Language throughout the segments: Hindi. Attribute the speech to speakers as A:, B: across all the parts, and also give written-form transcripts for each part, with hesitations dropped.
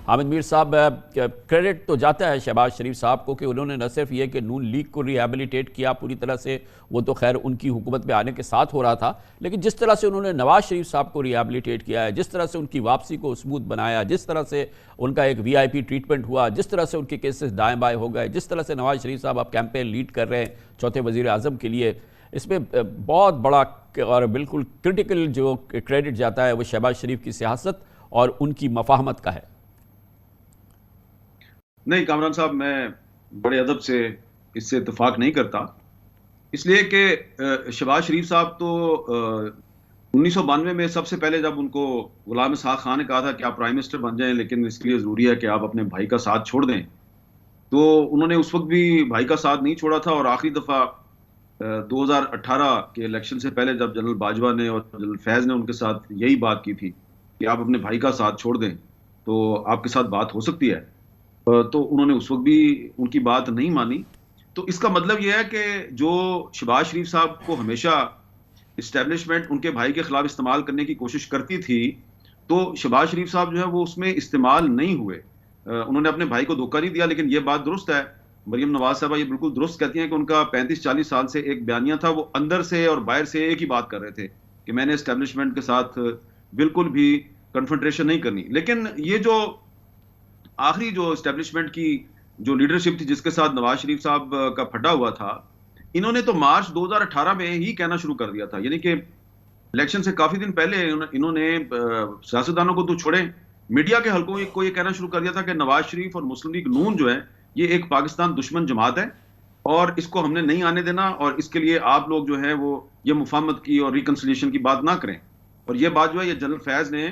A: हामिद मीर साहब, क्रेडिट तो जाता है शहबाज शरीफ साहब को कि उन्होंने न सिर्फ ये कि नून लीग को रिहेबिलिटेट किया पूरी तरह से, वो तो खैर उनकी हुकूमत में आने के साथ हो रहा था, लेकिन जिस तरह से उन्होंने नवाज शरीफ साहब को रिहेबिलिटेट किया है, जिस तरह से उनकी वापसी को स्मूथ बनाया, जिस तरह से उनका एक VIP ट्रीटमेंट हुआ, जिस तरह से उनके केसेस दाएँ बाएँ हो गए, जिस तरह से नवाज शरीफ साहब अब कैंपेन लीड कर रहे हैं चौथे वज़ीर आज़म के लिए, इसमें बहुत बड़ा और बिल्कुल क्रिटिकल जो क्रेडिट जाता है वो शहबाज शरीफ की सियासत और उनकी मफाहमत का है।
B: नहीं कामरान साहब, मैं बड़े अदब से इससे इत्तेफाक नहीं करता, इसलिए कि शहबाज शरीफ साहब तो 1992 में सबसे पहले जब उनको गुलाम इसहाक खान ने कहा था कि आप प्राइम मिनिस्टर बन जाएं, लेकिन इसके लिए ज़रूरी है कि आप अपने भाई का साथ छोड़ दें, तो उन्होंने उस वक्त भी भाई का साथ नहीं छोड़ा था। और आखिरी दफ़ा 2018 के इलेक्शन से पहले जब जनरल बाजवा ने और जनरल फैज़ ने उनके साथ यही बात की थी कि आप अपने भाई का साथ छोड़ दें तो आपके साथ बात हो सकती है, तो उन्होंने उस वक्त भी उनकी बात नहीं मानी। तो इसका मतलब यह है कि जो शहबाज शरीफ साहब को हमेशा इस्टेब्लिशमेंट उनके भाई के खिलाफ इस्तेमाल करने की कोशिश करती थी, तो शहबाज शरीफ साहब जो है वो उसमें इस्तेमाल नहीं हुए। उन्होंने अपने भाई को धोखा नहीं दिया। लेकिन ये बात दुरुस्त है, मरियम नवाज साहबा ये बिल्कुल दुरुस्त कहती हैं कि उनका 35-40 साल से एक बयानिया था, वो अंदर से और बाहर से एक ही बात कर रहे थे कि मैंने इस्टेब्लिशमेंट के साथ बिल्कुल भी कन्फ्रंटेशन नहीं करनी। लेकिन ये जो आखिरी जो इस्टेब्लिशमेंट की जो लीडरशिप थी जिसके साथ नवाज शरीफ साहब का फटा हुआ था, इन्होंने तो मार्च 2018 में ही कहना शुरू कर दिया था, यानी कि इलेक्शन से काफी दिन पहले इन्होंने सियासतदानों को तो छोड़े, मीडिया के हलकों को ये कहना शुरू कर दिया था कि नवाज शरीफ और मुस्लिम लीग नून जो है ये एक पाकिस्तान दुश्मन जमात है और इसको हमने नहीं आने देना, और इसके लिए आप लोग जो है वो ये मुफाहमत की और रिकंसिलिएशन की बात ना करें। और ये बात जो है ये जनरल फैज ने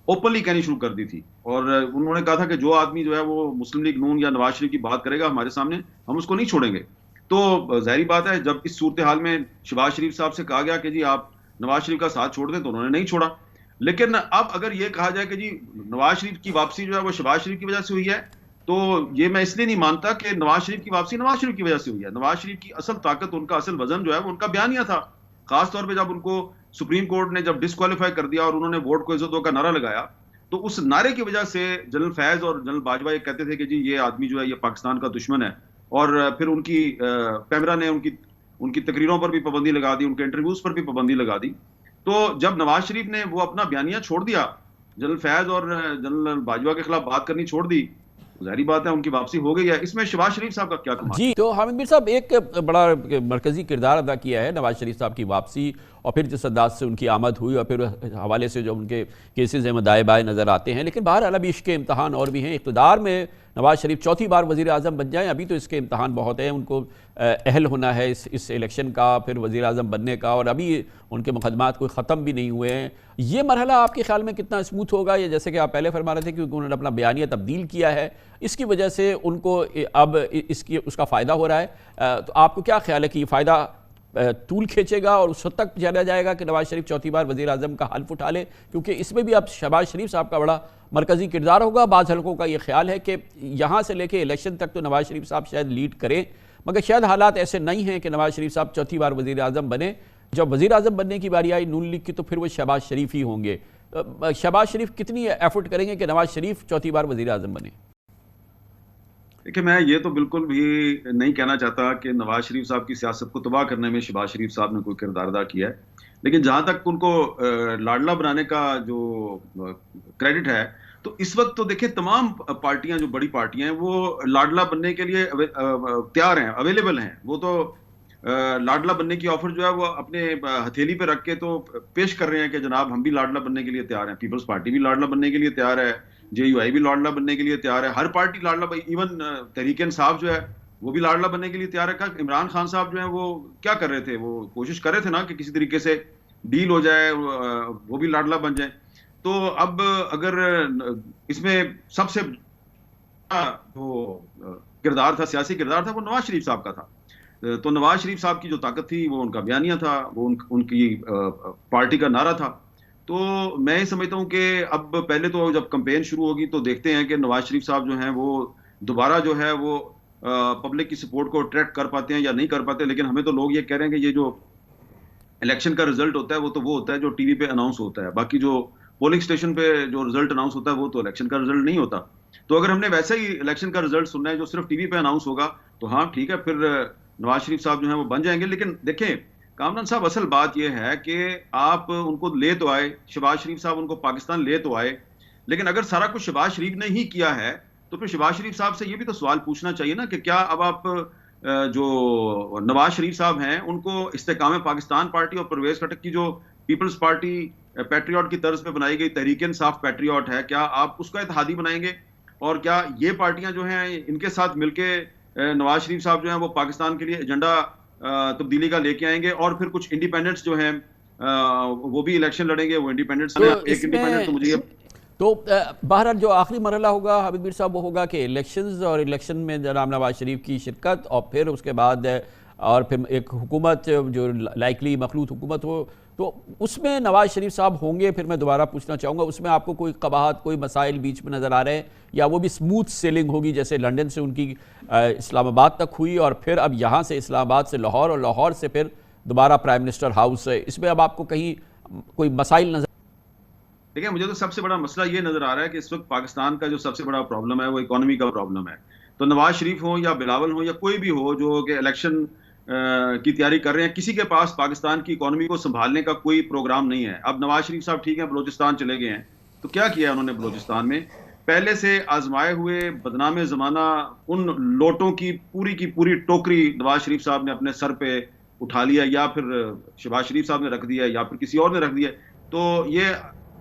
B: ओपनली कहनी शुरू कर दी थी, और उन्होंने कहा था कि जो आदमी जो है वो मुस्लिम लीग नून या नवाज शरीफ की बात करेगा हमारे सामने, हम उसको नहीं छोड़ेंगे। तो जाहिर बात है जब इस सूरत हाल में शहबाज शरीफ साहब से कहा गया कि जी आप नवाज शरीफ का साथ छोड़ दें, तो उन्होंने नहीं छोड़ा। लेकिन अब अगर ये कहा जाए कि जी नवाज शरीफ की वापसी जो है वो शहबाज शरीफ की वजह से हुई है, तो ये मैं इसलिए नहीं मानता कि नवाज शरीफ की वापसी नवाज शरीफ की वजह से हुई है। नवाज शरीफ की असल ताकत, उनका असल वजन जो है वो उनका बयानिया था। खासतौर पर जब उनको सुप्रीम कोर्ट ने जब डिस्क्वालीफाई कर दिया और उन्होंने वोट को इज्जत दो का नारा लगाया, तो उस नारे की वजह से जनरल फैज और जनरल बाजवा ये कहते थे कि जी ये आदमी जो है ये पाकिस्तान का दुश्मन है। और फिर उनकी पैमरा ने उनकी तकरीरों पर भी पाबंदी लगा दी, उनके इंटरव्यूज पर भी पाबंदी लगा दी। तो जब नवाज शरीफ ने वो अपना बयानिया छोड़ दिया, जनरल फैज और जनरल बाजवा के खिलाफ बात करनी छोड़ दी, जाहिर बात है उनकी वापसी हो गई है। इसमें शहबाज शरीफ साहब का क्या कमाल?
A: जी, तो हामिद मीर साहब एक बड़ा मरकजी किरदार अदा किया है नवाज शरीफ साहब की वापसी और फिर जिस अंदाज से उनकी आमद हुई और फिर हवाले से जो उनके केसेस हैं दाएँ बाएँ नज़र आते हैं। लेकिन बहरहाल अभी इसके इम्तहान और भी हैं। इक़्तिदार में नवाज शरीफ चौथी बार वज़ीर आज़म बन जाएँ, अभी तो इसके इम्तहान बहुत हैं। उनको अहल होना है इस इलेक्शन का, फिर वज़ीर आज़म बनने का, और अभी उनके मुकदमात कोई ख़त्म भी नहीं हुए हैं। ये मरहला आपके ख्याल में कितना स्मूथ होगा? या जैसे कि आप पहले फरमा रहे थे कि उन्होंने अपना बयानिया तब्दील किया है, इसकी वजह से उनको अब इसकी उसका फ़ायदा हो रहा है, तो आपको क्या ख्याल है कि ये फ़ायदा तूल खींचेगा और उस हद तक चला जाएगा कि नवाज शरीफ चौथी बार वज़ीर आज़म का हल्फ उठा ले? क्योंकि इसमें भी अब शहबाज शरीफ साहब का बड़ा मरकज़ी किरदार होगा। बाज़ हलकों का ये ख्याल है कि यहाँ से लेके इलेक्शन तक तो नवाज शरीफ साहब शायद लीड करें, मगर शायद हालात ऐसे नहीं हैं कि नवाज शरीफ साहब चौथी बार वज़ीर आज़म बने। जब वज़ीर आज़म बनने की बारी आई नून लीग की, तो फिर वो शहबाज शरीफ ही होंगे। शहबाज शरीफ कितनी एफर्ट करेंगे कि नवाज शरीफ चौथी बार वज़ीर आज़म बने?
B: देखिए, मैं ये तो बिल्कुल भी नहीं कहना चाहता कि नवाज शरीफ साहब की सियासत को तबाह करने में शहबाज शरीफ साहब ने कोई किरदार अदा किया है। लेकिन जहां तक उनको लाडला बनाने का जो क्रेडिट है, तो इस वक्त तो देखिए तमाम पार्टियां, जो बड़ी पार्टियां हैं, वो लाडला बनने के लिए तैयार हैं, अवेलेबल हैं। वो तो लाडला बनने की ऑफर जो है वो अपने हथेली पे रख के तो पेश कर रहे हैं कि जनाब हम भी लाडला बनने के लिए तैयार हैं। पीपल्स पार्टी भी लाडला बनने के लिए तैयार है, JUI भी लाडला बनने के लिए तैयार है, हर पार्टी लाडला, इवन तहरीक इंसाफ जो है वो भी लाडला बनने के लिए तैयार है। इमरान खान साहब जो है वो क्या कर रहे थे, वो कोशिश कर रहे थे ना कि किसी तरीके से डील हो जाए, वो भी लाडला बन जाए। तो अब अगर इसमें सबसे जो किरदार था, सियासी किरदार था, वो नवाज शरीफ साहब का था। तो नवाज शरीफ साहब की जो ताकत थी वो उनका बयानिया था, वो उनकी पार्टी का नारा था। तो मैं ये समझता हूँ कि अब पहले तो जब कैंपेन शुरू होगी तो देखते हैं कि नवाज शरीफ साहब जो हैं वो दोबारा जो है वो पब्लिक की सपोर्ट को अट्रैक्ट कर पाते हैं या नहीं कर पाते। लेकिन हमें तो लोग ये कह रहे हैं कि ये जो इलेक्शन का रिजल्ट होता है वो होता है जो टीवी पे अनाउंस होता है। बाकी जो पोलिंग स्टेशन पे जो रिजल्ट अनाउंस होता है वो तो इलेक्शन का रिजल्ट नहीं होता। तो अगर हमने वैसे ही इलेक्शन का रिजल्ट सुनना है जो सिर्फ टीवी पे अनाउंस होगा, तो हाँ ठीक है, फिर नवाज शरीफ साहब जो है वो बन जाएंगे। लेकिन देखें कामरान साहब, असल बात यह है कि आप उनको ले तो आए, शहबाज शरीफ साहब उनको पाकिस्तान ले तो आए, लेकिन अगर सारा कुछ शहबाज शरीफ ने ही किया है तो फिर शहबाज शरीफ साहब से ये भी तो सवाल पूछना चाहिए ना कि क्या अब आप जो नवाज शरीफ साहब हैं उनको इस्तेकाम पाकिस्तान पार्टी और परवेज खटक की जो पीपल्स पार्टी पैट्रियट की तर्ज पे बनाई गई तहरीक इंसाफ पैट्रियट है, क्या आप उसका इत्तेहादी बनाएंगे? और क्या ये पार्टियां जो हैं इनके साथ मिलके नवाज शरीफ साहब जो हैं वो पाकिस्तान के लिए एजेंडा तब्दीली का लेके आएंगे? और फिर कुछ इंडिपेंडेंट्स जो हैं वो भी इलेक्शन लड़ेंगे, वो इंडिपेंडेंट्स
A: तो
B: एक इंडिपेंडेंट तो मुझे
A: तो बहरहाल जो आखिरी मरहला होगा हामिद मीर साहब वो होगा कि इलेक्शंस, और इलेक्शन में जनाब नवाज शरीफ की शिरकत, और फिर उसके बाद और फिर एक हुकूमत जो लाइकली मखलूत हुकूमत हो, तो उसमें नवाज शरीफ साहब होंगे। फिर मैं दोबारा पूछना चाहूँगा, उसमें आपको कोई कबाहत, कोई मसाइल बीच में नज़र आ रहे हैं, या वो भी स्मूथ सेलिंग होगी जैसे लंदन से उनकी इस्लामाबाद तक हुई, और फिर अब यहाँ से इस्लामाबाद से लाहौर, और लाहौर से फिर दोबारा प्राइम मिनिस्टर हाउस है, इसमें अब आपको कहीं कोई मसाइल नजर?
B: देखिए, मुझे तो सबसे बड़ा मसला ये नजर आ रहा है कि इस वक्त पाकिस्तान का जो सबसे बड़ा प्रॉब्लम है वो इकोनॉमी का प्रॉब्लम है। तो नवाज शरीफ हो या बिलावल हो या कोई भी हो जो कि इलेक्शन की तैयारी कर रहे हैं, किसी के पास पाकिस्तान की इकोनॉमी को संभालने का कोई प्रोग्राम नहीं है। अब नवाज शरीफ साहब ठीक है बलोचिस्तान चले गए हैं, तो क्या किया उन्होंने बलोचिस्तान में? पहले से आजमाए हुए बदनाम जमाना उन लोटों की पूरी टोकरी नवाज शरीफ साहब ने अपने सर पे उठा लिया, या फिर शहबाज शरीफ साहब ने रख दिया, या फिर किसी और ने रख दिया। तो ये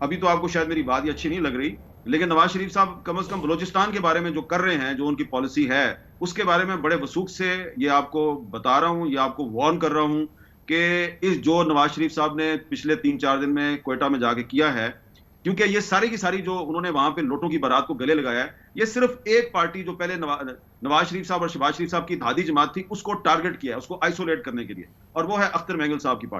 B: अभी तो आपको शायद मेरी बात ये अच्छी नहीं लग रही, लेकिन नवाज शरीफ साहब कम से कम बलोचिस्तान के बारे में जो कर रहे हैं, जो उनकी पॉलिसी है, उसके बारे में बड़े वसूख से ये आपको बता रहा हूं, ये आपको वार्न कर रहा हूं कि इस जो नवाज शरीफ साहब ने पिछले 3-4 दिन में क्वेटा में जाके किया है, क्योंकि ये सारी की सारी जो उन्होंने वहां पे लोटों की बारात को गले लगाया है, ये सिर्फ एक पार्टी जो पहले नवाज शरीफ साहब और शहबाज शरीफ साहब की इत्तेहादी जमात थी उसको टारगेट किया है, उसको आइसोलेट करने के लिए, और वो है अख्तर मेंगल साहब की पार्टी।